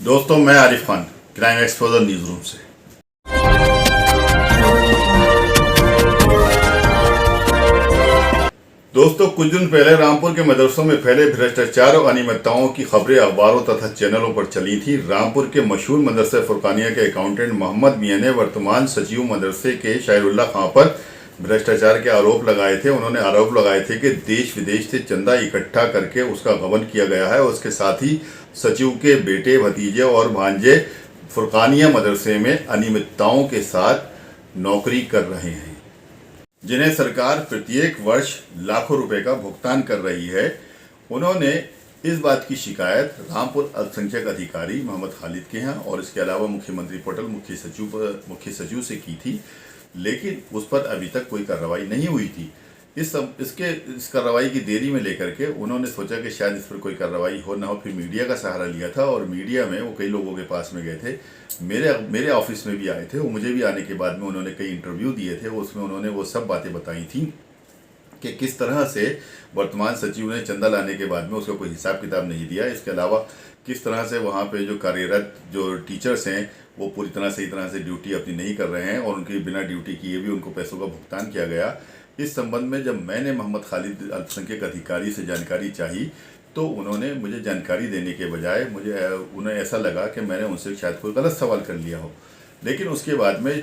दोस्तों, मैं Arif Khan crime exposure news room से। दोस्तों, कुछ दिन पहले रामपुर के मदरसों में फैले भ्रष्टाचार और अनियमितताओं की खबरें अखबारों तथा चैनलों पर चली थी। रामपुर के मशहूर मदरसा फुरकानिया के अकाउंटेंट मोहम्मद मियां ने वर्तमान सचिव मदरसे के शायरुल्लाह खां पर भ्रष्टाचार के आरोप लगाए थे। उन्होंने आरोप लगाए थे कि देश विदेश से चंदा इकट्ठा करके उसका गबन किया गया है और उसके साथ ही सचिव के बेटे, भतीजे और भांजे फुरकानिया मदरसे में अनियमितताओं के साथ नौकरी कर रहे हैं, जिन्हें सरकार प्रत्येक वर्ष लाखों रुपए का भुगतान कर रही है। उन्होंने इस बात की शिकायत रामपुर अल्पसंख्यक अधिकारी मोहम्मद खालिद के यहाँ और इसके अलावा मुख्यमंत्री पोर्टल मुख्य सचिव से की थी, लेकिन उस पर अभी तक कोई कार्रवाई नहीं हुई थी। इस कार्रवाई की देरी में लेकर के उन्होंने सोचा कि शायद इस पर कोई कार्रवाई हो ना हो। फिर मीडिया का सहारा लिया था और मीडिया में वो कई लोगों के पास में गए थे। मेरे ऑफिस में भी आए थे। वो मुझे भी आने के बाद में उन्होंने कई इंटरव्यू दिए थे। उसमें उन्होंने वो सब बातें बताई थी कि किस तरह से वर्तमान सचिव ने चंदा लाने के बाद में उसका कोई हिसाब किताब नहीं दिया। इसके अलावा किस तरह से वहाँ पे जो कार्यरत जो टीचर्स हैं वो पूरी तरह सही तरह से ड्यूटी अपनी नहीं कर रहे हैं और उनकी बिना ड्यूटी किए भी उनको पैसों का भुगतान किया गया। इस संबंध में जब मैंने मोहम्मद खालिद अल्पसंख्यक अधिकारी से जानकारी चाही तो उन्होंने मुझे जानकारी देने के बजाय उन्हें ऐसा लगा कि मैंने उनसे शायद कोई गलत सवाल कर लिया हो। लेकिन उसके बाद में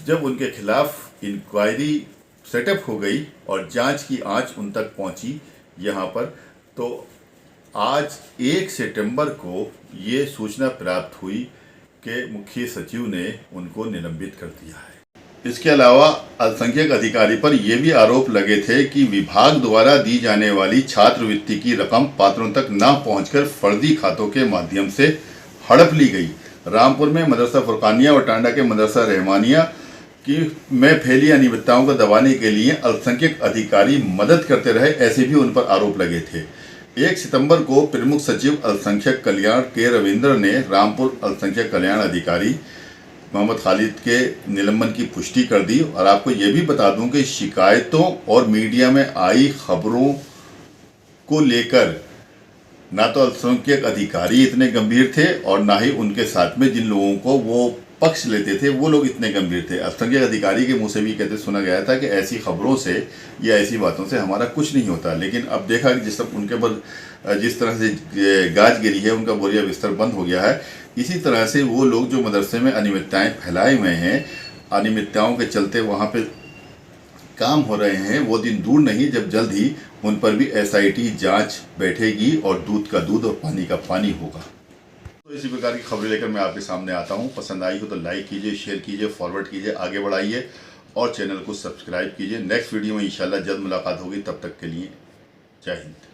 जब उनके खिलाफ इंक्वायरी सेटअप हो गई और जांच की आंच उन तक पहुंची यहाँ पर, तो आज 1 सितंबर को ये सूचना प्राप्त हुई कि मुख्य सचिव ने उनको निलंबित कर दिया है। इसके अलावा अल्पसंख्यक अधिकारी पर यह भी आरोप लगे थे कि विभाग द्वारा दी जाने वाली छात्रवृत्ति की रकम पात्रों तक न पहुंचकर फर्जी खातों के माध्यम से हड़प ली गई। रामपुर में मदरसा फुरकानिया और टांडा के मदरसा रहमानिया में फैली अनियमितताओं को दबाने के लिए अल्पसंख्यक अधिकारी मदद करते रहे, ऐसे भी उन पर आरोप लगे थे। 1 सितंबर को प्रमुख सचिव अल्पसंख्यक कल्याण के रविंद्र ने रामपुर अल्पसंख्यक कल्याण अधिकारी मोहम्मद खालिद के निलंबन की पुष्टि कर दी। और आपको ये भी बता दूं कि शिकायतों और मीडिया में आई खबरों को लेकर ना तो अल्पसंख्यक अधिकारी इतने गंभीर थे और ना ही उनके साथ में जिन लोगों को वो पक्ष लेते थे वो लोग इतने गंभीर थे। अल्पसंख्यक अधिकारी के मुंह से भी कहते सुना गया था कि ऐसी खबरों से या ऐसी बातों से हमारा कुछ नहीं होता। लेकिन अब देखा कि उनके पर जिस तरह से गाज गिरी है, उनका बोरिया बिस्तर बंद हो गया है। इसी तरह से वो लोग जो मदरसे में अनियमितताएं फैलाए हुए हैं, अनियमितताओं के चलते वहाँ पे काम हो रहे हैं, वो दिन दूर नहीं जब जल्द ही उन पर भी SIT जांच बैठेगी और दूध का दूध और पानी का पानी होगा। तो इसी प्रकार की खबरें लेकर मैं आपके सामने आता हूँ। पसंद आई हो तो लाइक कीजिए, शेयर कीजिए, फॉरवर्ड कीजिए, आगे बढ़ाइए और चैनल को सब्सक्राइब कीजिए। नेक्स्ट वीडियो में इंशाल्लाह जल्द मुलाकात होगी। तब तक के लिए जय हिंद।